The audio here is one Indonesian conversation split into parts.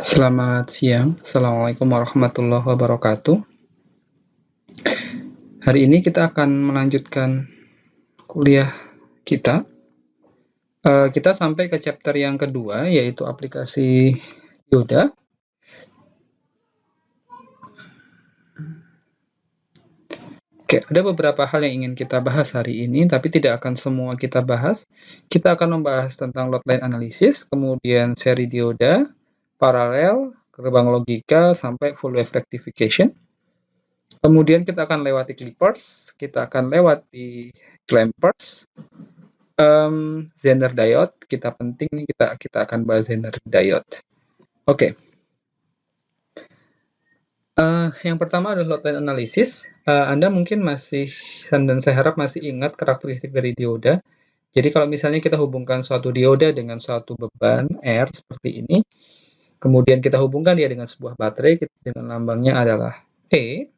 Selamat siang, Assalamualaikum warahmatullahi wabarakatuh. Hari ini kita akan melanjutkan kuliah kita. Kita sampai ke chapter yang kedua, yaitu aplikasi dioda. Oke, ada beberapa hal yang ingin kita bahas hari ini, tapi tidak akan semua kita bahas. Kita akan membahas tentang load line analysis, kemudian seri dioda, paralel, gerbang logika, sampai full wave rectification. Kemudian kita akan lewati clippers, kita akan lewati clampers, Zener diode, kita penting nih, kita akan bahas Zener diode. Oke. Yang pertama adalah load line analysis. Anda mungkin masih, dan saya harap masih ingat karakteristik dari dioda. Jadi kalau misalnya kita hubungkan suatu dioda dengan suatu beban R seperti ini, kemudian kita hubungkan dia dengan sebuah baterai dengan lambangnya adalah E,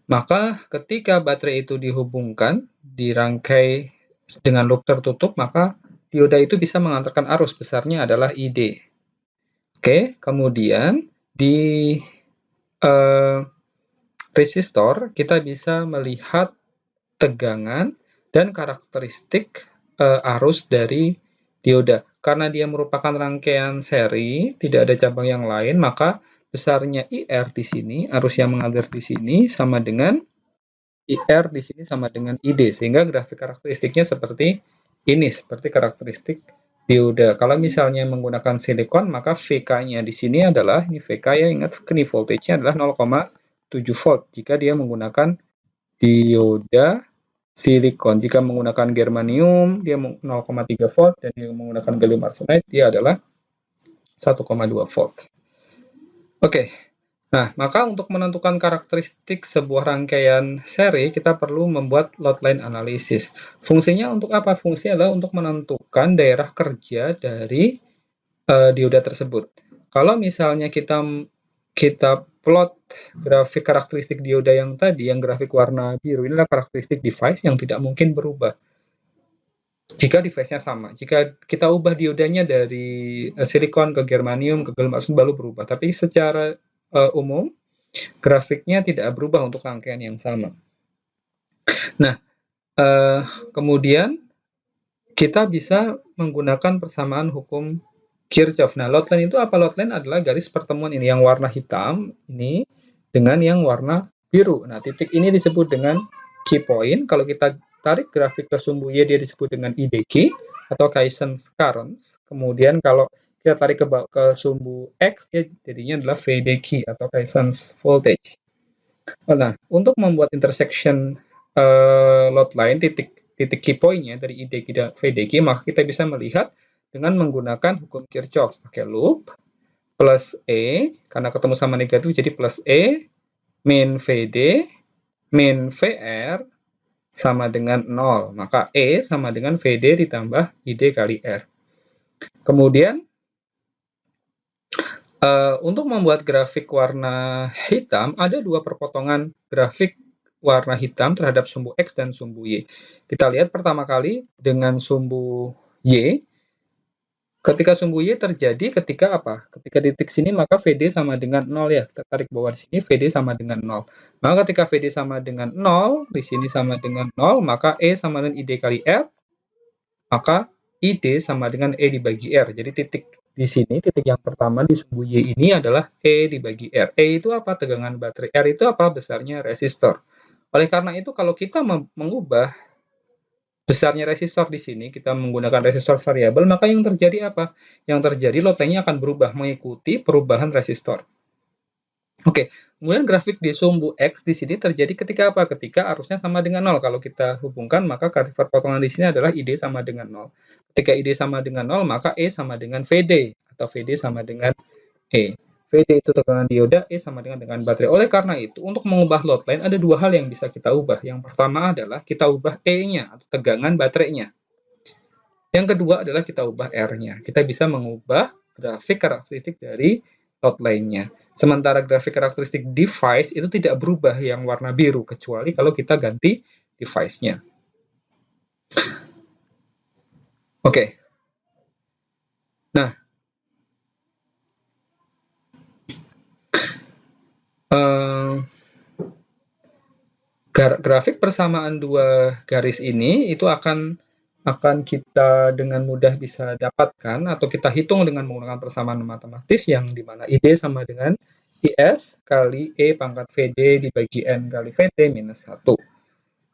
maka ketika baterai itu dihubungkan, dirangkai dengan loop tertutup, maka dioda itu bisa mengantarkan arus, besarnya adalah ID. Oke, kemudian di resistor kita bisa melihat tegangan dan karakteristik arus dari dioda. Karena dia merupakan rangkaian seri, tidak ada cabang yang lain, maka besarnya IR di sini, arus yang mengalir di sini sama dengan IR di sini sama dengan ID, sehingga grafik karakteristiknya seperti ini, seperti karakteristik dioda. Kalau misalnya menggunakan silikon, maka VK-nya di sini adalah, ini VK ya, ingat ini voltage-nya adalah 0,7 volt jika dia menggunakan dioda silikon. Jika menggunakan germanium, dia 0,3 volt, dan dia menggunakan gallium arsenide, dia adalah 1,2 volt. Oke. Nah, maka untuk menentukan karakteristik sebuah rangkaian seri, kita perlu membuat load line analysis. Fungsinya untuk apa? Fungsinya adalah untuk menentukan daerah kerja dari dioda tersebut. Kalau misalnya kita plot grafik karakteristik dioda yang tadi, yang grafik warna biru, ini adalah karakteristik device yang tidak mungkin berubah jika device-nya sama. Jika kita ubah diodanya dari silikon ke germanium ke gallium arsenide baru berubah. Tapi secara umum, grafiknya tidak berubah untuk rangkaian yang sama. Nah, kemudian kita bisa menggunakan persamaan hukum Kirchhoff. Nah, load line itu apa? Load line adalah garis pertemuan ini, yang warna hitam ini dengan yang warna biru. Nah, titik ini disebut dengan key point. Kalau kita tarik grafik ke sumbu Y, dia disebut dengan ID key atau quiescence currents. Kemudian kalau kita tarik ke sumbu X, ya jadinya adalah VD key atau quiescence voltage. Nah, untuk membuat intersection load line, titik key point-nya dari ID key dan VD key, maka kita bisa melihat dengan menggunakan hukum Kirchhoff. Pakai loop, plus E, karena ketemu sama negatif, jadi plus E, min VD, min VR, sama dengan 0. Maka E sama dengan VD ditambah ID kali R. Kemudian, untuk membuat grafik warna hitam, ada dua perpotongan grafik warna hitam terhadap sumbu X dan sumbu Y. Kita lihat pertama kali dengan sumbu Y. Ketika sumbu Y terjadi ketika apa? Ketika di titik sini, maka VD sama dengan 0 ya. Kita tarik bawah di sini, VD sama dengan 0. Maka ketika VD sama dengan 0, di sini sama dengan 0, maka E sama dengan ID kali R, maka ID sama dengan E dibagi R. Jadi titik di sini, titik yang pertama di sumbu Y ini adalah E dibagi R. E itu apa? Tegangan baterai. R itu apa? Besarnya resistor. Oleh karena itu, kalau kita mengubah besarnya resistor di sini, kita menggunakan resistor variabel, maka yang terjadi apa? Yang terjadi load line-nya akan berubah mengikuti perubahan resistor. Oke, kemudian grafik di sumbu X di sini terjadi ketika apa? Ketika arusnya sama dengan 0. Kalau kita hubungkan, maka garis perpotongan di sini adalah ID sama dengan 0. Ketika ID sama dengan 0, maka E sama dengan VD, atau VD sama dengan E. VD itu tegangan dioda, E sama dengan baterai. Oleh karena itu, untuk mengubah load line, ada dua hal yang bisa kita ubah. Yang pertama adalah kita ubah E-nya, atau tegangan baterainya. Yang kedua adalah kita ubah R-nya. Kita bisa mengubah grafik karakteristik dari load line-nya. Sementara grafik karakteristik device itu tidak berubah yang warna biru, kecuali kalau kita ganti device-nya. Oke. Nah, eh, grafik persamaan dua garis ini itu akan kita dengan mudah bisa dapatkan atau kita hitung dengan menggunakan persamaan matematis yang dimana ID sama dengan IS kali E pangkat VD dibagi N kali VT minus 1.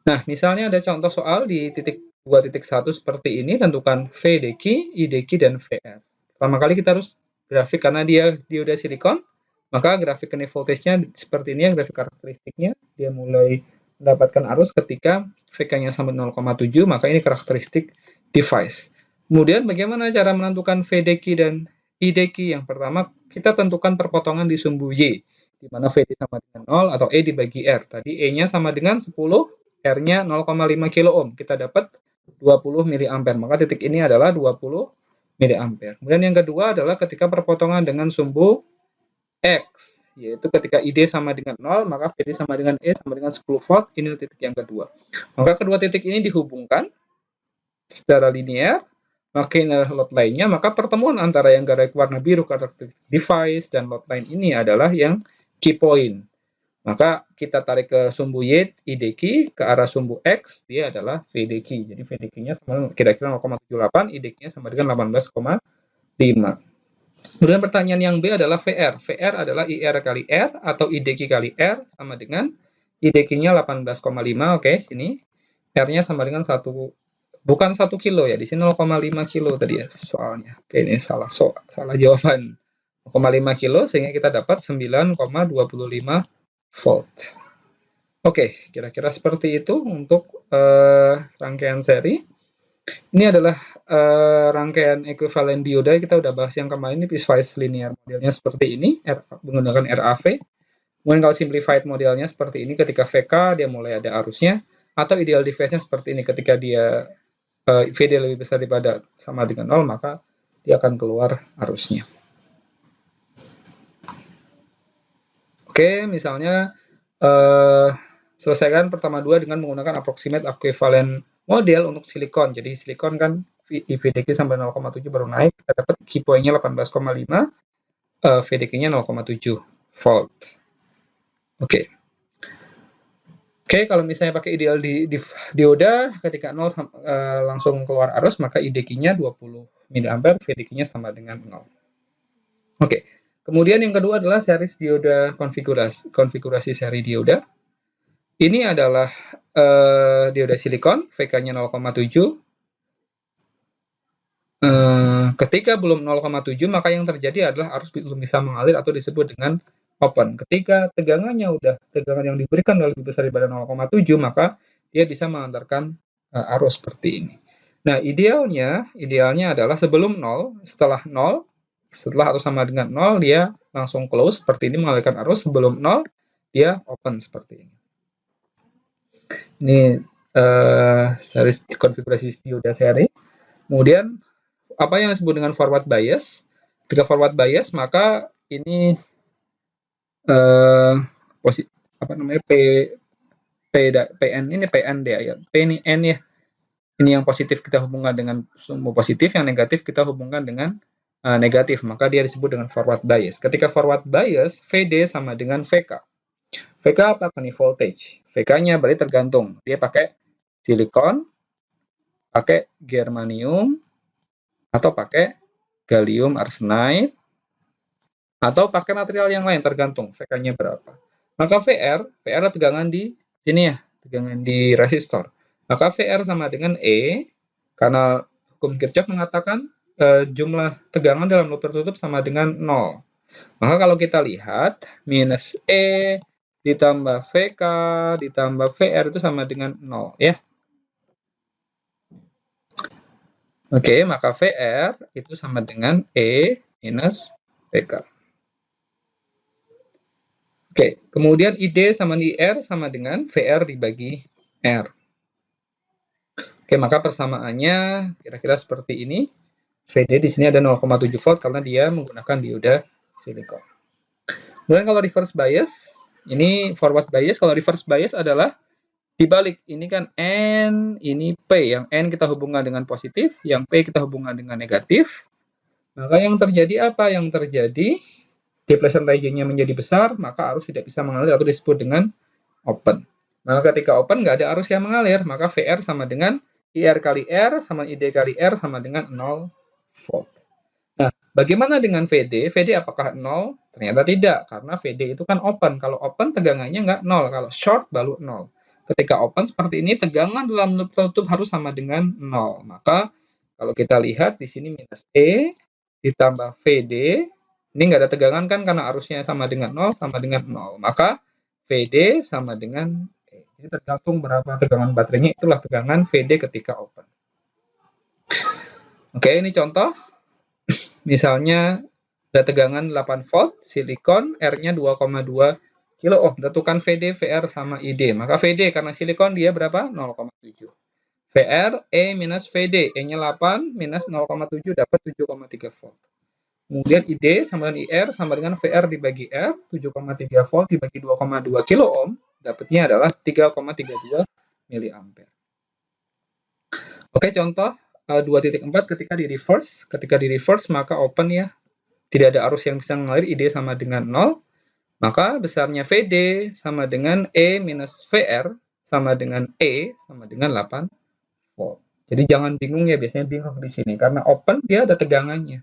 Nah, misalnya ada contoh soal di titik 2.1 seperti ini, tentukan VDQ, IDQ, dan VR. Pertama kali kita harus grafik karena dia dioda silikon, maka grafik kena voltage-nya seperti ini ya, grafik karakteristiknya. Dia mulai mendapatkan arus ketika VK-nya sama 0,7, maka ini karakteristik device. Kemudian bagaimana cara menentukan VDQ dan IDQ? Yang pertama, kita tentukan perpotongan di sumbu Y, di mana VD sama dengan 0 atau E dibagi R. Tadi E-nya sama dengan 10, R-nya 0,5 kilo ohm. Kita dapat 20 mA. Maka titik ini adalah 20 mA. Kemudian yang kedua adalah ketika perpotongan dengan sumbu X, yaitu ketika ID sama dengan 0, maka VD sama dengan E sama dengan 10 volt. Ini titik yang kedua. Maka kedua titik ini dihubungkan secara linear, maka ini adalah load line-nya, maka pertemuan antara yang garis warna biru karakteristik device dan load line ini adalah yang key point. Maka kita tarik ke sumbu Y, IDQ, ke arah sumbu X, dia adalah VDQ. Jadi VDQ-nya sama kira-kira 0,78, IDQ-nya sama dengan 18,5. Kemudian pertanyaan yang B adalah VR. VR adalah IR kali R atau IDQ kali R sama dengan IDQ-nya 18,5. Oke, sini R-nya sama dengan 1, bukan 1 kilo ya, di sini 0,5 kilo tadi ya soalnya. Oke, ini salah jawaban. 0,5 kilo sehingga kita dapat 9,25 volt. Oke, kira-kira seperti itu untuk rangkaian seri. Ini adalah rangkaian ekuivalen dioda. Kita udah bahas yang kemarin, ini piecewise linear modelnya seperti ini, menggunakan RAV. Kemudian kalau simplified modelnya seperti ini, ketika VK dia mulai ada arusnya, atau ideal device-nya seperti ini, ketika dia VD lebih besar daripada sama dengan 0, maka dia akan keluar arusnya. Oke, misalnya selesaikan pertama dua dengan menggunakan approximate equivalent model untuk silikon. Jadi silikon kan VDQ sampai 0,7 baru naik, kita dapat key point-nya 18,5, VDQ-nya 0,7 volt. Oke. Oke, kalau misalnya pakai ideal dioda, ketika 0 langsung keluar arus, maka IDQ-nya 20 mA, VDQ-nya sama dengan 0. Oke, kemudian yang kedua adalah series dioda konfigurasi seri dioda. Ini adalah dioda silikon, VK-nya 0,7. Ketika belum 0,7, maka yang terjadi adalah arus belum bisa mengalir atau disebut dengan open. Ketika tegangan yang diberikan lebih besar daripada 0,7, maka dia bisa mengantarkan arus seperti ini. Nah, idealnya adalah sebelum 0, setelah arus sama dengan 0, dia langsung close seperti ini, mengalirkan arus. Sebelum 0, dia open seperti ini. Ini series konfigurasi dioda seri. Kemudian apa yang disebut dengan forward bias? Ketika forward bias, maka ini PN ini PND ya. P ini N ya. Ini yang positif kita hubungkan dengan sumbu positif, yang negatif kita hubungkan dengan negatif, maka dia disebut dengan forward bias. Ketika forward bias, VD sama dengan VK. VK apa? Key voltage. VK-nya berarti tergantung. Dia pakai silikon, pakai germanium, atau pakai gallium arsenide, atau pakai material yang lain, tergantung VK-nya berapa. Maka VR tegangan di sini ya, tegangan di resistor. Maka VR sama dengan E, karena hukum Kirchhoff mengatakan jumlah tegangan dalam loop tertutup sama dengan 0. Maka kalau kita lihat, minus E ditambah VK ditambah VR itu sama dengan 0 ya. Oke, maka VR itu sama dengan E minus VK. Oke, kemudian ID sama IR sama dengan VR dibagi R. Oke, maka persamaannya kira-kira seperti ini. VD di sini ada 0,7 volt karena dia menggunakan dioda silikon. Kemudian kalau reverse bias, ini forward bias. Kalau reverse bias adalah dibalik, ini kan N, ini P. Yang N kita hubungkan dengan positif, yang P kita hubungkan dengan negatif. Maka yang terjadi apa? Yang terjadi depletion region-nya menjadi besar, maka arus tidak bisa mengalir atau disebut dengan open. Maka ketika open nggak ada arus yang mengalir, maka VR sama dengan IR kali R sama ID kali R sama dengan 0 volt. Nah, bagaimana dengan VD? VD apakah 0? Ternyata tidak, karena VD itu kan open. Kalau open tegangannya nggak 0, kalau short baru 0. Ketika open seperti ini, tegangan dalam loop tertutup harus sama dengan 0. Maka kalau kita lihat di sini minus E ditambah VD, ini nggak ada tegangan kan karena arusnya sama dengan 0, sama dengan 0. Maka VD sama dengan E. Jadi tergantung berapa tegangan baterainya, itulah tegangan VD ketika open. Oke, ini contoh. Misalnya ada tegangan 8 volt, silikon, R-nya 2,2 kilo ohm. Tentukan VD, VR, sama ID. Maka VD karena silikon dia berapa? 0,7. VR, E minus VD. E-nya 8 minus 0,7 dapat 7,3 volt. Kemudian ID sama dengan IR sama dengan VR dibagi R, 7,3 volt dibagi 2,2 kilo ohm, dapatnya adalah 3,32 miliampere. Oke, contoh 2.4 ketika di reverse. Ketika di reverse maka open ya. Tidak ada arus yang bisa mengalir, ID sama dengan 0. Maka besarnya VD sama dengan E minus VR sama dengan E sama dengan 8 volt. Jadi jangan bingung ya, biasanya bingung di sini. Karena open dia ada tegangannya.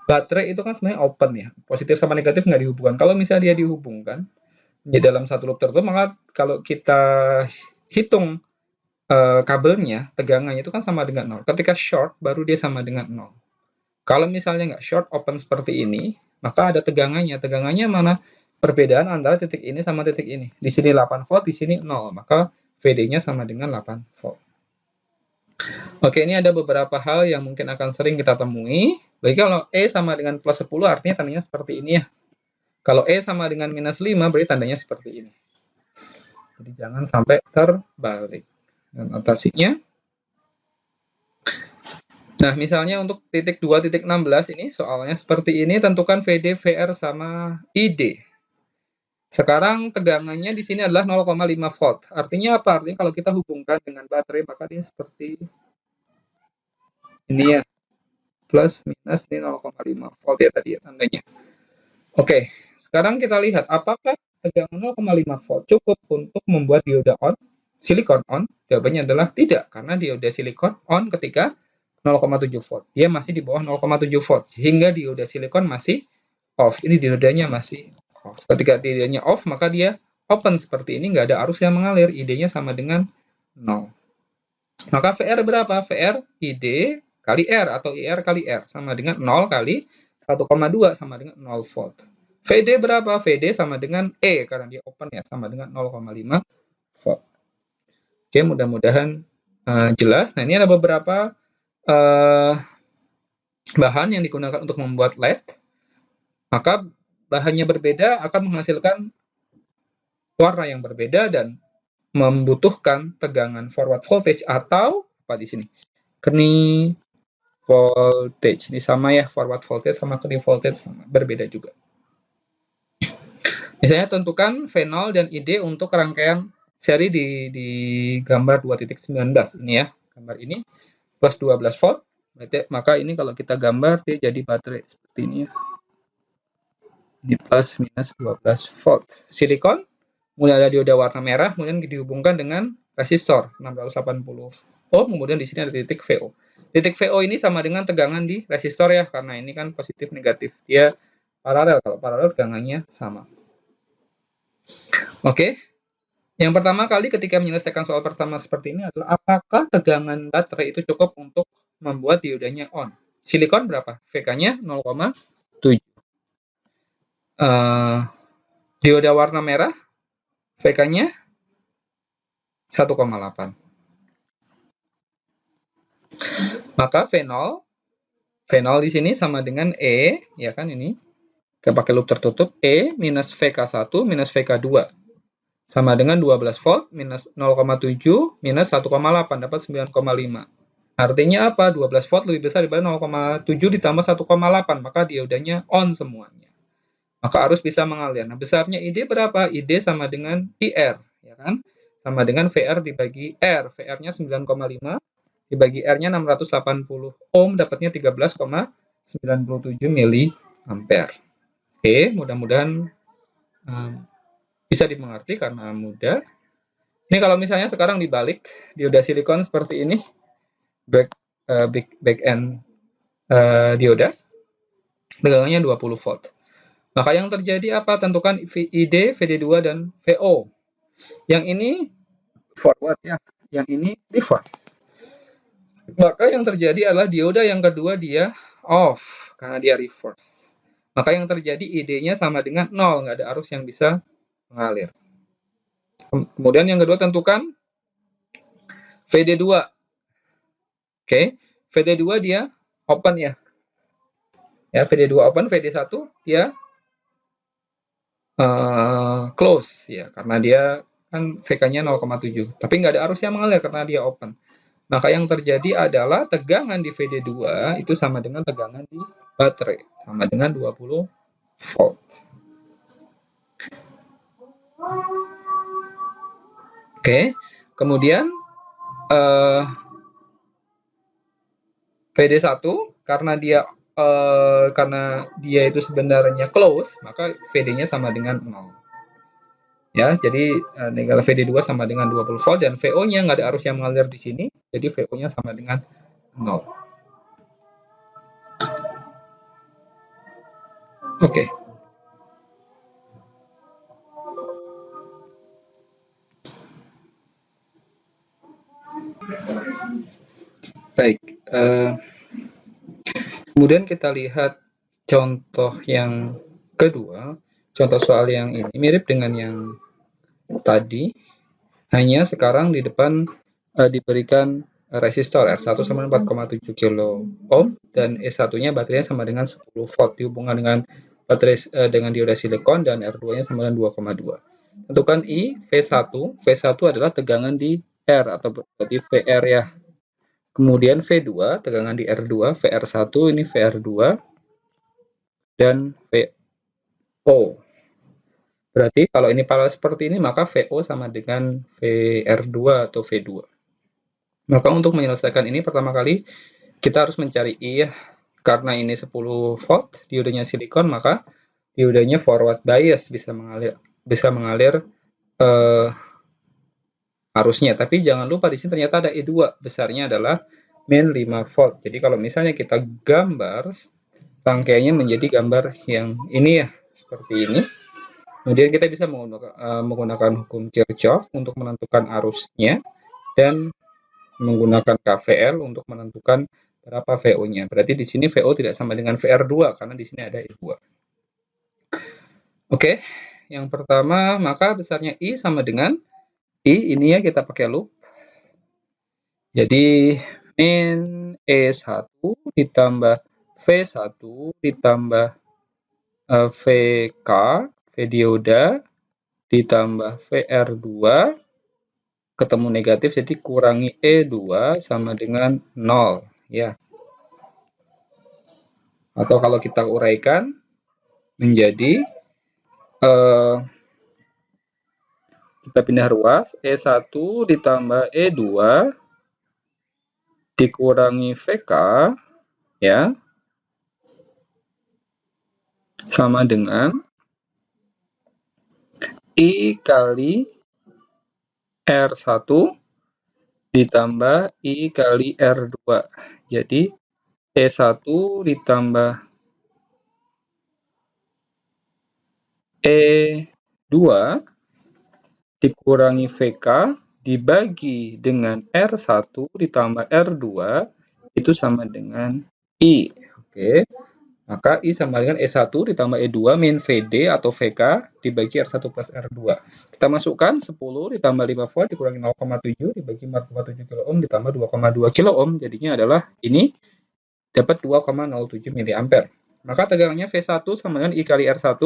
Baterai itu kan sebenarnya open ya. Positif sama negatif nggak dihubungkan. Kalau misalnya dia dihubungkan di dalam satu loop tertutup, maka kalau kita hitung kabelnya, tegangannya itu kan sama dengan 0. Ketika short, baru dia sama dengan 0. Kalau misalnya nggak short, open seperti ini, maka ada tegangannya. Tegangannya mana? Perbedaan antara titik ini sama titik ini. Di sini 8 volt, di sini 0. Maka VD-nya sama dengan 8 volt. Oke, ini ada beberapa hal yang mungkin akan sering kita temui. Baik, kalau E sama dengan plus 10, artinya tandanya seperti ini ya. Kalau E sama dengan minus 5, berarti tandanya seperti ini. Jadi jangan sampai terbalik. Dan notasinya. Nah, misalnya untuk titik 2.16 ini, soalnya seperti ini, tentukan VD, VR, sama ID. Sekarang tegangannya di sini adalah 0,5 volt. Artinya apa? Artinya kalau kita hubungkan dengan baterai, maka dia seperti ini ya. Plus, minus, ini 0,5 volt ya tadi ya tandanya. Oke, sekarang kita lihat apakah tegangan 0,5 volt cukup untuk membuat dioda on, silikon on? Jawabannya adalah tidak, karena dioda silikon on ketika 0,7 volt. Dia masih di bawah 0,7 volt, sehingga dioda silikon masih off. Ini diodanya masih off. Ketika diodanya off, maka dia open seperti ini, nggak ada arus yang mengalir. ID-nya sama dengan 0. Maka VR berapa? VR ID kali R atau IR kali R sama dengan 0 kali 1,2 sama dengan 0 volt. VD berapa? VD sama dengan E karena dia open ya, sama dengan 0,5 volt. Oke, mudah-mudahan jelas. Nah, ini ada beberapa bahan yang digunakan untuk membuat LED. Maka bahannya berbeda akan menghasilkan warna yang berbeda dan membutuhkan tegangan forward voltage atau apa di sini? Knee voltage. Ini sama ya, forward voltage sama knee voltage sama, berbeda juga. Misalnya tentukan V0 dan ID untuk rangkaian seri di gambar 2.19 ini ya. Gambar ini plus 12 volt. Maka ini kalau kita gambar dia jadi baterai seperti ini ya. Ini plus minus 12 volt. Silikon mulai ada dioda warna merah, kemudian dihubungkan dengan resistor 680 ohm, kemudian di sini ada titik VO. Titik VO ini sama dengan tegangan di resistor ya, karena ini kan positif negatif. Dia paralel, kalau paralel tegangannya sama. Oke. Yang pertama kali ketika menyelesaikan soal pertama seperti ini adalah apakah tegangan baterai itu cukup untuk membuat diodanya on. Silikon berapa? VK-nya 0,7. Dioda warna merah VK-nya 1,8. Maka V0 di sini sama dengan E, ya kan ini. Kita pakai loop tertutup, E minus VK1 minus VK2. Sama dengan 12 volt minus 0,7 minus 1,8, dapat 9,5. Artinya apa? 12 volt lebih besar daripada 0,7 ditambah 1,8, maka diodanya on semuanya. Maka arus bisa mengalir. Nah, besarnya ID berapa? ID sama dengan IR, ya kan? Sama dengan VR dibagi R. VR-nya 9,5 dibagi R-nya 680 ohm, dapatnya 13,97 miliampere. Mudah-mudahan bisa dimengerti karena mudah. Ini kalau misalnya sekarang dibalik, dioda silikon seperti ini, back end dioda, tegangannya 20 volt. Maka yang terjadi apa? Tentukan ID, VD2, dan VO. Yang ini forward ya, yang ini reverse. Maka yang terjadi adalah dioda yang kedua dia off, karena dia reverse. Maka yang terjadi ID-nya sama dengan 0, nggak ada arus yang bisa mengalir. Kemudian yang kedua tentukan VD2. Oke, VD2 dia open ya. Ya, VD2 open, VD1 dia close ya, karena dia kan VK-nya 0,7. Tapi nggak ada arus yang mengalir karena dia open. Maka yang terjadi adalah tegangan di VD2 itu sama dengan tegangan di baterai, sama dengan 20 volt. Oke, kemudian VD1 karena dia itu sebenarnya close, maka VD-nya sama dengan 0. Ya, jadi kalau VD2 sama dengan 20 volt dan VO-nya nggak ada arus yang mengalir di sini, jadi VO-nya sama dengan 0. Oke. Baik. Kemudian kita lihat contoh yang kedua. Contoh soal yang ini mirip dengan yang tadi, hanya sekarang di depan diberikan resistor R1 sama 4,7 kilo ohm dan E1-nya baterainya sama dengan 10 volt dihubungkan dengan baterai dengan dioda silikon dan R2-nya sama dengan 2,2. Tentukan I, V1. V1 adalah tegangan di R atau berarti VR ya. Kemudian V2 tegangan di R2, VR1 ini VR2 dan VO. Berarti kalau ini paralel seperti ini maka VO sama dengan VR2 atau V2. Maka untuk menyelesaikan ini pertama kali kita harus mencari I ya. Karena ini 10 volt diodanya silikon maka diodanya forward bias bisa mengalir arusnya. Tapi jangan lupa di sini ternyata ada E2 besarnya adalah min 5 volt. Jadi kalau misalnya kita gambar rangkaiannya menjadi gambar yang ini ya, seperti ini. Kemudian kita bisa menggunakan hukum Kirchhoff untuk menentukan arusnya dan menggunakan KVL untuk menentukan berapa VO-nya. Berarti di sini VO tidak sama dengan VR2 karena di sini ada I2. Oke, yang pertama maka besarnya I sama dengan I ini ya kita pakai loop. Jadi min E1 ditambah V1 ditambah VK, V dioda ditambah VR2 ketemu negatif jadi kurangi E2 sama dengan 0 ya. Atau kalau kita uraikan menjadi kita pindah ruas E1 ditambah E2 dikurangi VK ya sama dengan I kali R1 ditambah I kali R2. Jadi E1 ditambah E2 dikurangi VK dibagi dengan R1 ditambah R2 itu sama dengan I. Oke. Maka I sama dengan E1 ditambah E2 min VD atau VK dibagi R1 plus R2. Kita masukkan 10 ditambah 5 volt dikurangi 0,7 dibagi 4,7 kilo ohm ditambah 2,2 kilo ohm. Jadinya adalah ini dapat 2,07 mA. Maka tegangannya V1 sama dengan I kali R1.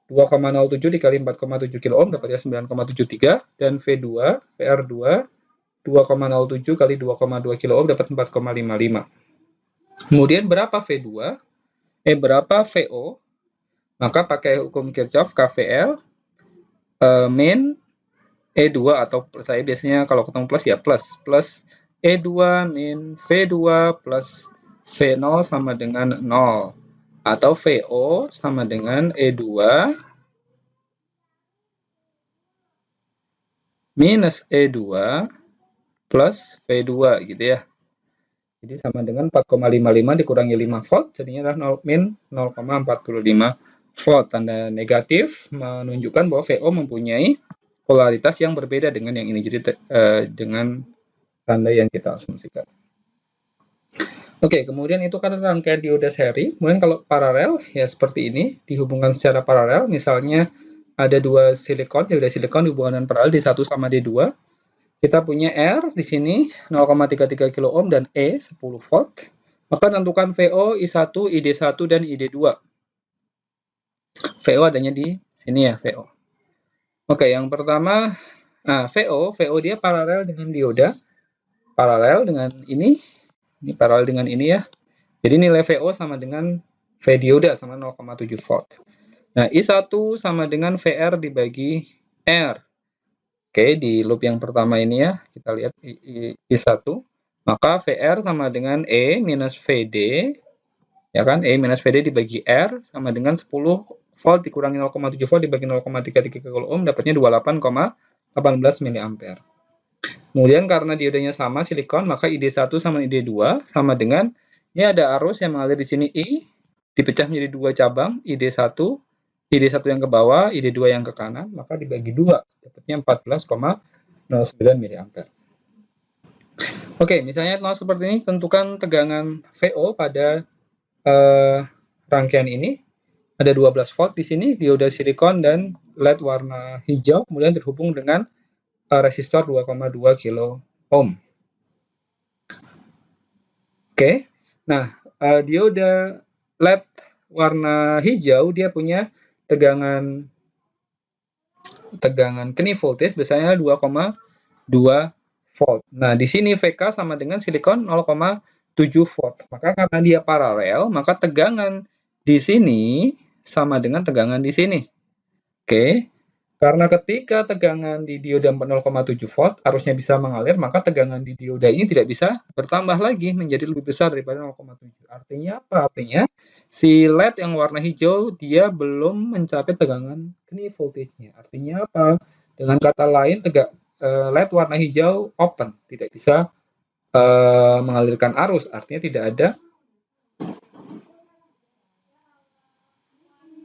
2,07 dikali 4,7 kilo ohm dapatnya 9,73 dan V2 VR2 2,07 kali 2,2 kilo ohm dapat 4,55. Kemudian berapa V2? Berapa VO? Maka pakai hukum Kirchhoff KVL min E2 atau saya biasanya kalau ketemu plus ya plus E2 min V2 plus V0 sama dengan 0. atau VO sama dengan E2 minus E2 plus V2 gitu ya. Jadi sama dengan 4,55 dikurangi 5 volt, jadinya adalah min 0,45 volt. Tanda negatif menunjukkan bahwa VO mempunyai polaritas yang berbeda dengan yang ini. Jadi dengan tanda yang kita asumsikan. Oke, kemudian itu kan rangkaian dioda seri. Kemudian kalau paralel, ya seperti ini, dihubungkan secara paralel. Misalnya ada dua silikon, dioda silikon dihubungkan dengan paralel D1 sama D2. Kita punya R di sini 0,33 kilo ohm dan E 10 volt. Maka tentukan VO, I1, ID1 dan ID2. VO adanya di sini ya, VO. Oke, yang pertama, nah VO dia paralel dengan dioda, paralel dengan ini paralel dengan ini ya. Jadi nilai VO sama dengan V dioda sama 0,7 volt. Nah, I1 sama dengan VR dibagi R. Oke, di loop yang pertama ini ya, kita lihat I1. Maka VR sama dengan E minus VD, ya kan? E minus VD dibagi R sama dengan 10 volt dikurangi 0,7 volt dibagi 0,33 kilo ohm, dapatnya 28,18 miliampere. Kemudian karena diodanya sama silikon, maka ID1 sama ID2 sama dengan, ini ada arus yang mengalir di sini I, dipecah menjadi dua cabang, ID1 yang ke bawah, ID2 yang ke kanan, maka dibagi 2, dapatnya 14,09 miliampere. Oke, misalnya nol seperti ini, tentukan tegangan VO pada rangkaian ini. Ada 12 volt di sini, dioda silikon dan LED warna hijau, kemudian terhubung dengan resistor 2,2 kilo ohm. Oke, nah dioda LED warna hijau dia punya tegangan keni voltage biasanya 2,2 volt. Nah, di sini VK sama dengan silikon 0,7 volt. Maka karena dia paralel, maka tegangan di sini sama dengan tegangan di sini. Oke. Karena ketika tegangan di dioda 0,7 volt arusnya bisa mengalir, maka tegangan di dioda ini tidak bisa bertambah lagi menjadi lebih besar daripada 0,7. Artinya apa? Artinya si LED yang warna hijau dia belum mencapai tegangan keni voltage-nya. Artinya apa? Dengan kata lain, LED warna hijau open, tidak bisa mengalirkan arus. Artinya tidak ada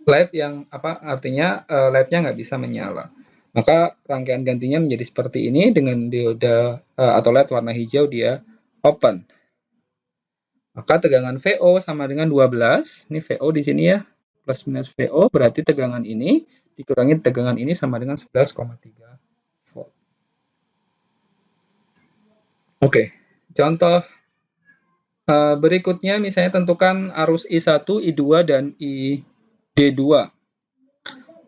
LED yang artinya LED-nya nggak bisa menyala. Maka rangkaian gantinya menjadi seperti ini dengan dioda atau LED warna hijau dia open. Maka tegangan VO sama dengan 12. Ini VO di sini ya, plus minus VO berarti tegangan ini dikurangi tegangan ini sama dengan 11,3 volt. Oke, contoh berikutnya misalnya tentukan arus I1, I2 dan ID2.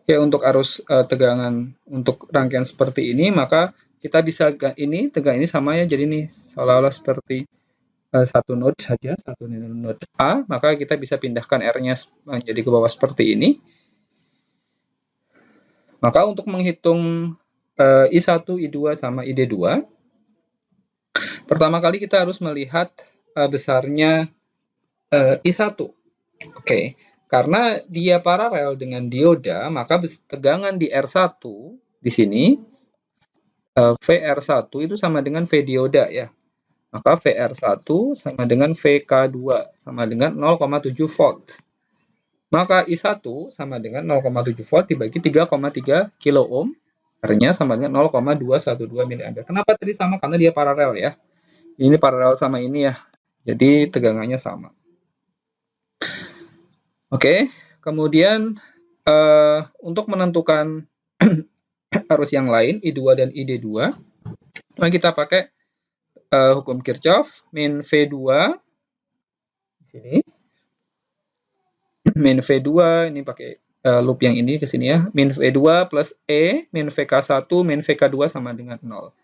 Ya, untuk arus tegangan untuk rangkaian seperti ini, maka kita bisa ini tegangan ini sama ya, jadi ini seolah-olah seperti satu node saja, satu node A, maka kita bisa pindahkan R-nya menjadi ke bawah seperti ini. Maka untuk menghitung I1, I2 sama ID2, pertama kali kita harus melihat besarnya I1. Oke. Karena dia paralel dengan dioda, maka tegangan di R1 di sini VR1 itu sama dengan V dioda ya. Maka VR1 sama dengan VK2 sama dengan 0,7 volt. Maka I1 sama dengan 0,7 volt dibagi 3,3 kilo ohm. R-nya sama dengan 0,212 mA. Kenapa tadi sama? Karena dia paralel ya. Ini paralel sama ini ya. Jadi tegangannya sama. Oke, kemudian untuk menentukan arus yang lain, I2 dan ID2, maka kita pakai hukum Kirchhoff, min V2, di sini, min V2, ini pakai loop yang ini ke sini ya, min V2 plus E, min VK1, min VK2 sama dengan 0.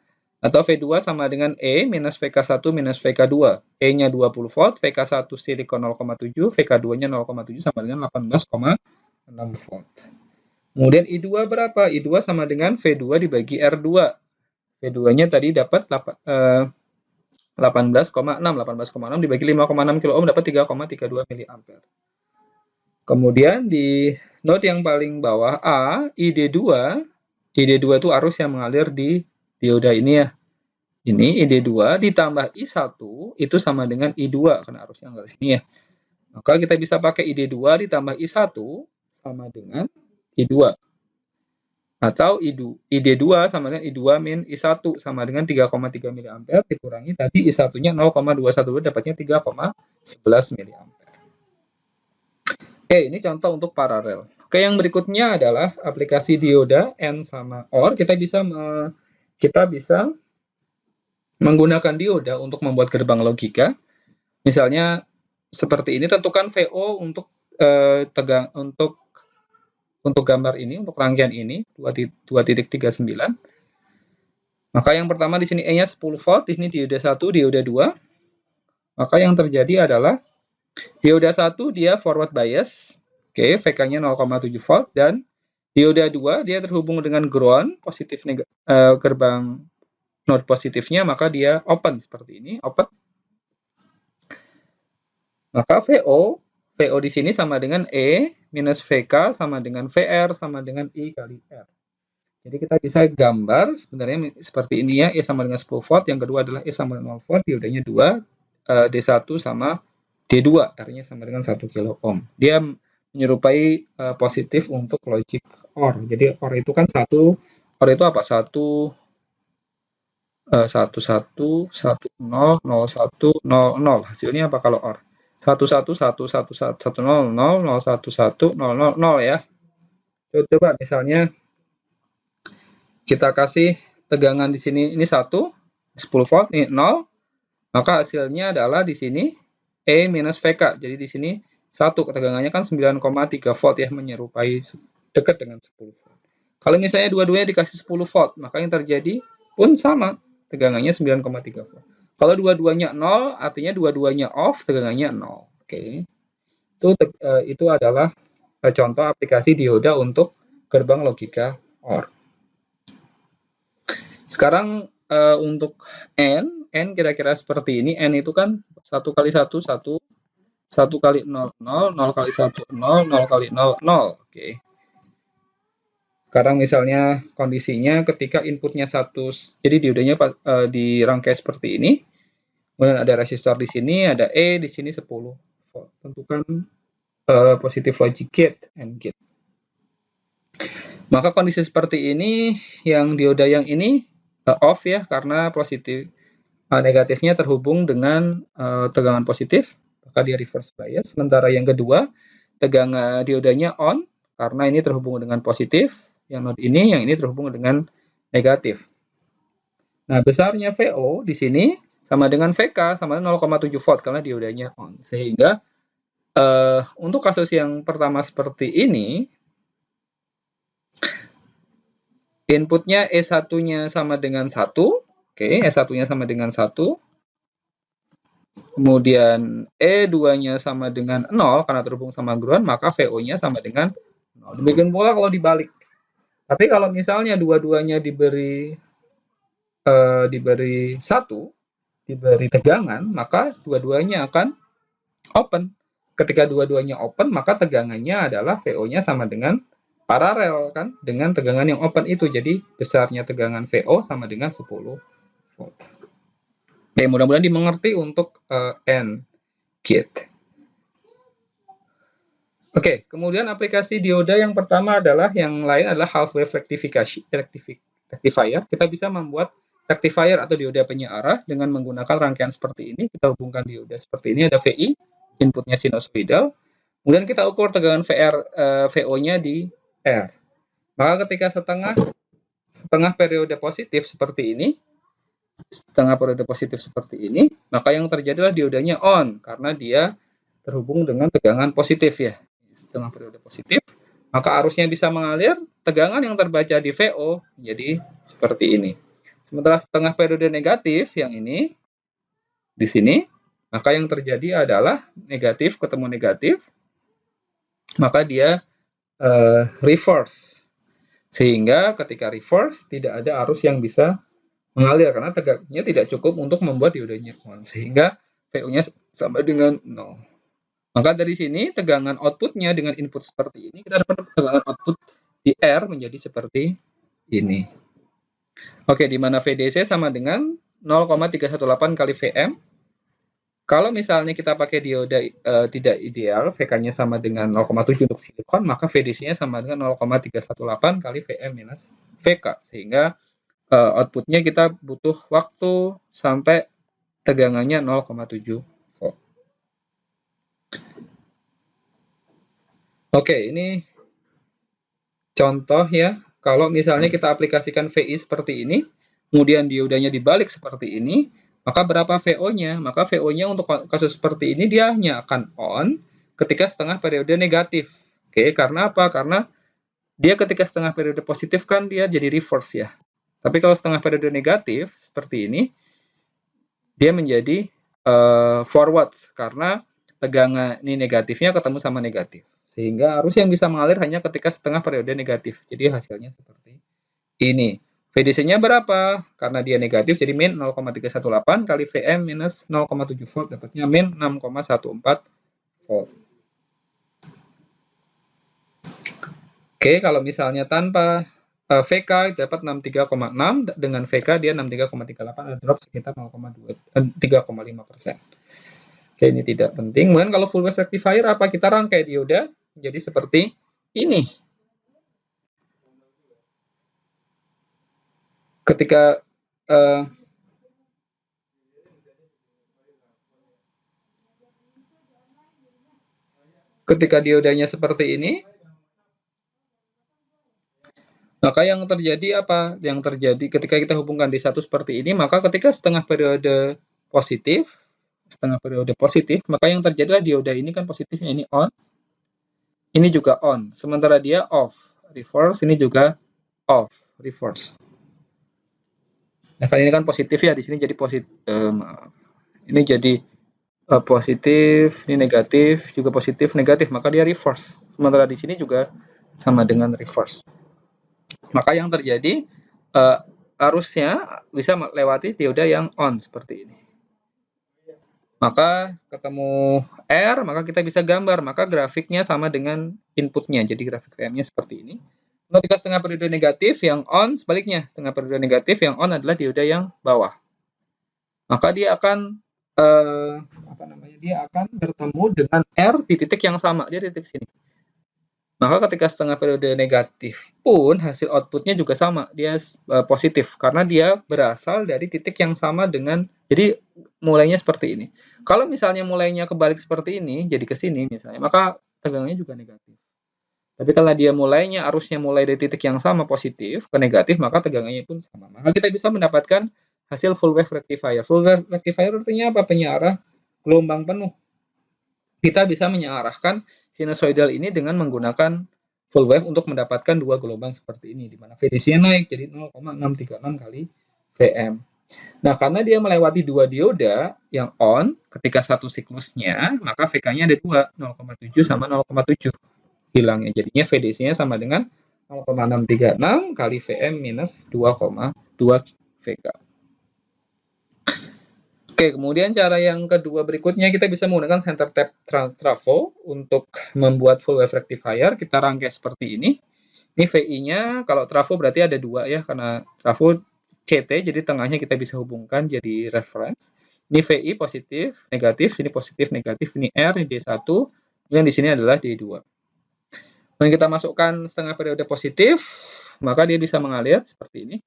Atau V2 sama dengan E minus VK1 minus VK2. E-nya 20 volt, VK1 silikon 0,7, VK2-nya 0,7 sama dengan 18,6 volt. Kemudian I2 berapa? I2 sama dengan V2 dibagi R2. V2-nya tadi dapat 18,6 dibagi 5,6 kilo ohm dapat 3,32 miliampere. Kemudian di node yang paling bawah A, ID2 itu arus yang mengalir di dioda ini ya. Ini ID2 ditambah I1 itu sama dengan I2 karena arusnya mengalir sini ya. Maka kita bisa pakai ID2 ditambah I1 sama dengan I2. Atau ID2 sama dengan I2 min I1 sama dengan 3,3 mA dikurangi tadi I1-nya 0,212 dapatnya 3,11 mA. Oke, ini contoh untuk paralel. Oke, yang berikutnya adalah aplikasi dioda N sama OR. Kita bisa menggunakan dioda untuk membuat gerbang logika. Misalnya seperti ini, tentukan VO untuk untuk gambar ini, untuk rangkaian ini 2.39. Maka yang pertama di sini E-nya 10 volt, di sini dioda 1, dioda 2. Maka yang terjadi adalah dioda 1 dia forward bias. Oke, VK-nya 0,7 volt dan dioda 2 dia terhubung dengan ground, gerbang node positifnya, maka dia open seperti ini, open. Maka VO di sini sama dengan E minus VK sama dengan VR sama dengan I kali R. Jadi kita bisa gambar sebenarnya seperti ini ya, E sama dengan 10 volt, yang kedua adalah E sama dengan 0 volt, diodanya 2, D1 sama D2, R-nya sama dengan 1 kilo ohm. Dia menyerupai positif untuk logic OR. Jadi OR itu kan OR itu apa? 1 1 1 0 0 1 0 0. Hasilnya apa kalau OR? 1 1 1 1 1 0 0 0 1 1 0 0 0 ya. Coba misalnya kita kasih tegangan di sini, ini 10 volt, ini 0, maka hasilnya adalah di sini E minus VK. Jadi di sini 1, ketegangannya kan 9,3 volt ya, menyerupai dekat dengan 10 volt. Kalau misalnya dua-duanya dikasih 10 volt, maka yang terjadi pun sama, tegangannya 9,3 volt. Kalau dua-duanya 0, artinya dua-duanya off, tegangannya 0. Oke. Itu adalah contoh aplikasi dioda untuk gerbang logika OR. Sekarang untuk N kira-kira seperti ini. N itu kan 1 kali 1, 1 kali 0, 0, 0 kali 1, 0, 0 kali 0, 0. Oke. Sekarang misalnya kondisinya ketika inputnya 1, jadi diodanya dirangkai seperti ini. Kemudian ada resistor di sini, ada E, di sini 10 volt. Tentukan positive logic gate, AND gate. Maka kondisi seperti ini, yang dioda yang ini off ya, karena negatifnya terhubung dengan tegangan positif, maka dia reverse bias. Sementara yang kedua, tegangan diodanya on, karena ini terhubung dengan positif, yang node ini, yang ini terhubung dengan negatif. Nah, besarnya VO di sini sama dengan VK, sama dengan 0,7 volt, karena diodanya on. Sehingga untuk kasus yang pertama seperti ini, inputnya E1-nya sama dengan 1. Oke, E1-nya sama dengan 1. Kemudian E2-nya sama dengan 0 karena terhubung sama ground, maka VO-nya sama dengan 0. Demikian pula kalau dibalik. Tapi kalau misalnya dua-duanya diberi 1, diberi tegangan, maka dua-duanya akan open. Ketika dua-duanya open, maka tegangannya adalah VO-nya sama dengan paralel kan dengan tegangan yang open itu. Jadi besarnya tegangan VO sama dengan 10 volt. Oke, mudah-mudahan dimengerti untuk N gate. Oke, kemudian aplikasi dioda yang pertama adalah half wave rectifier. Kita bisa membuat rectifier atau dioda penyearah dengan menggunakan rangkaian seperti ini. Kita hubungkan dioda seperti ini, ada VI, inputnya sinusoidal. Kemudian kita ukur tegangan VO-nya di R. Maka ketika setengah periode positif seperti ini, maka yang terjadi adalah diodanya on karena dia terhubung dengan tegangan positif ya. Setengah periode positif, maka arusnya bisa mengalir, tegangan yang terbaca di VO jadi seperti ini. Sementara setengah periode negatif yang ini di sini, maka yang terjadi adalah negatif ketemu negatif, maka dia reverse. Sehingga ketika reverse tidak ada arus yang bisa mengalir karena tegangannya tidak cukup untuk membuat diodanya on, sehingga VO-nya sama dengan 0. Maka dari sini tegangan outputnya dengan input seperti ini, kita dapat tegangan output di R menjadi seperti ini. Oke, di mana VDC sama dengan 0,318 kali Vm. Kalau misalnya kita pakai dioda tidak ideal, VK-nya sama dengan 0,7 untuk silikon, maka VDC-nya sama dengan 0,318 kali Vm minus VK. Sehingga outputnya kita butuh waktu sampai tegangannya 0,7 volt. Oke, ini contoh ya. Kalau misalnya kita aplikasikan VI seperti ini, kemudian diodanya dibalik seperti ini, maka berapa VO-nya? Maka VO-nya untuk kasus seperti ini dia hanya akan on ketika setengah periode negatif. Oke, karena apa? Karena dia ketika setengah periode positif kan dia jadi reverse ya. Tapi kalau setengah periode negatif seperti ini, dia menjadi forward karena tegangan ini negatifnya ketemu sama negatif. Sehingga arus yang bisa mengalir hanya ketika setengah periode negatif. Jadi hasilnya seperti ini. VDC-nya berapa? Karena dia negatif, jadi min 0,318 kali Vm minus 0,7 volt, dapatnya min 6,14 volt. Oke, kalau misalnya tanpa VK dapat 63,6, dengan VK dia 63,38, ada drop sekitar 3,5%. Oke, ini tidak penting. Kemudian kalau full wave rectifier apa? Kita rangkai dioda jadi seperti ini. Ketika diodanya seperti ini, maka yang terjadi apa? Yang terjadi ketika kita hubungkan di satu seperti ini, maka ketika setengah periode positif, maka yang terjadi adalah dioda ini kan positifnya ini on, ini juga on, sementara dia off, reverse, ini juga off, reverse. Nah, kali ini kan positif ya, di sini jadi positif, ini jadi positif, ini negatif, juga positif, negatif, maka dia reverse. Sementara di sini juga sama dengan reverse. Maka yang terjadi arusnya bisa melewati dioda yang on seperti ini. Maka ketemu R, maka kita bisa gambar, maka grafiknya sama dengan inputnya. Jadi grafik VM-nya seperti ini. Ketika setengah periode negatif yang on, sebaliknya setengah periode negatif yang on adalah dioda yang bawah. Maka dia akan dia akan bertemu dengan R di titik yang sama, dia di titik sini. Maka ketika setengah periode negatif pun hasil outputnya juga sama, dia positif karena dia berasal dari titik yang sama dengan, jadi mulainya seperti ini. Kalau misalnya mulainya kebalik seperti ini, jadi ke sini misalnya, maka tegangannya juga negatif. Tapi kalau dia mulainya, arusnya mulai dari titik yang sama positif ke negatif, maka tegangannya pun sama. Maka kita bisa mendapatkan hasil full wave rectifier. Full wave rectifier artinya apa? Penyarah gelombang penuh. Kita bisa menyearahkan sinusoidal ini dengan menggunakan full wave untuk mendapatkan dua gelombang seperti ini, di mana VDC-nya naik jadi 0,636 kali Vm. Nah, karena dia melewati dua dioda yang on ketika satu siklusnya, maka VK-nya ada dua, 0,7 sama 0,7 hilangnya. Jadinya VDC-nya sama dengan 0,636 kali Vm minus 2,2 VK. Oke, kemudian cara yang kedua berikutnya kita bisa menggunakan center tap trafo untuk membuat full wave rectifier. Kita rangkai seperti ini. Ini VI-nya, kalau trafo berarti ada dua ya, karena trafo CT, jadi tengahnya kita bisa hubungkan jadi reference. Ini VI positif, negatif, ini positif, negatif, ini R, ini D1, dan di sini adalah D2. Dan kita masukkan setengah periode positif, maka dia bisa mengalir seperti ini.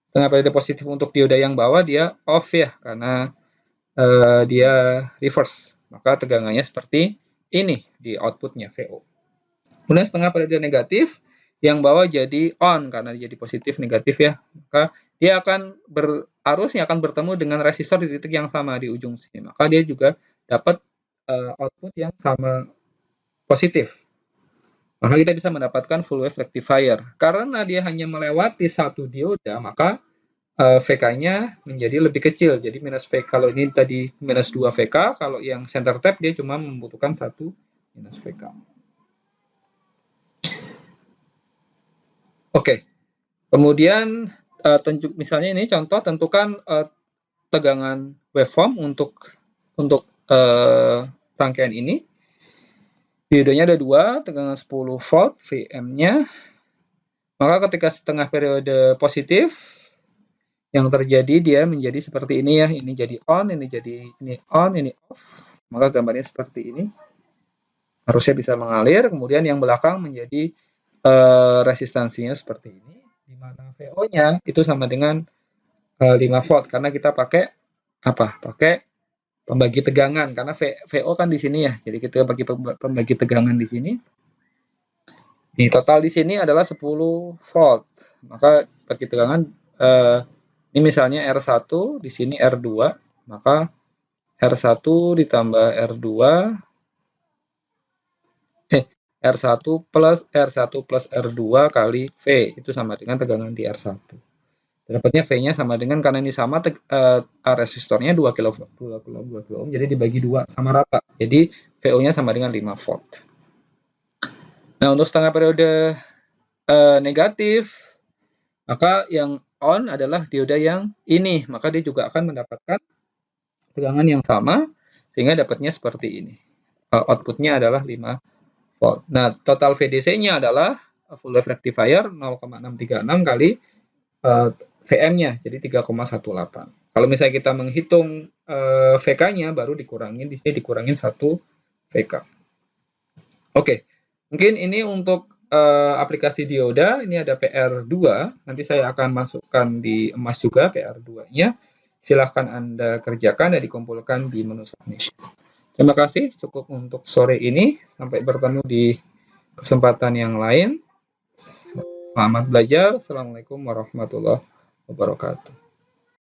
Setengah periode positif untuk dioda yang bawah dia off ya, karena dia reverse. Maka tegangannya seperti ini di outputnya VO. Kemudian setengah periode negatif, yang bawah jadi on karena dia jadi positif negatif ya. Maka dia akan arusnya akan bertemu dengan resistor di titik yang sama di ujung sini. Maka dia juga dapat output yang sama positif. Maka kita bisa mendapatkan full wave rectifier. Karena dia hanya melewati satu dioda, maka VK-nya menjadi lebih kecil. Jadi minus VK, kalau ini tadi minus 2 VK, kalau yang center tap dia cuma membutuhkan 1 minus VK. Oke. Kemudian misalnya ini contoh, tentukan tegangan waveform untuk rangkaian ini. Diodanya ada 2, tegangan 10 volt, Vm-nya. Maka ketika setengah periode positif, yang terjadi dia menjadi seperti ini ya. Ini jadi on, ini on, ini off. Maka gambarnya seperti ini. Harusnya bisa mengalir, kemudian yang belakang menjadi resistansinya seperti ini, di mana VO-nya itu sama dengan 5 volt karena kita pakai apa? Pakai pembagi tegangan karena VO kan di sini ya. Jadi kita bagi pembagi tegangan di sini. Ini total di sini adalah 10 volt. Maka bagi tegangan ini misalnya R1, di sini R2, maka R1 ditambah R2 R1 plus R2 kali V, itu sama dengan tegangan di R1. Dapatnya V-nya sama dengan, karena ini sama, resistornya 2 kilo ohm, jadi dibagi 2 sama rata. Jadi VO-nya sama dengan 5 volt. Nah, untuk setengah periode negatif, maka yang on adalah dioda yang ini, maka dia juga akan mendapatkan tegangan yang sama, sehingga dapatnya seperti ini. Outputnya adalah 5 volt. Nah, total VDC-nya adalah full wave rectifier 0,636 kali VM-nya, jadi 3,18. Kalau misalnya kita menghitung VK-nya, baru dikurangin, di sini dikurangin 1 VK. Oke, mungkin ini untuk aplikasi dioda. Ini ada PR2, nanti saya akan masukkan di emas juga PR2-nya. Silahkan Anda kerjakan dan dikumpulkan di menu submission. Terima kasih, cukup untuk sore ini. Sampai bertemu di kesempatan yang lain. Selamat belajar. Assalamualaikum warahmatullahi wabarakatuh.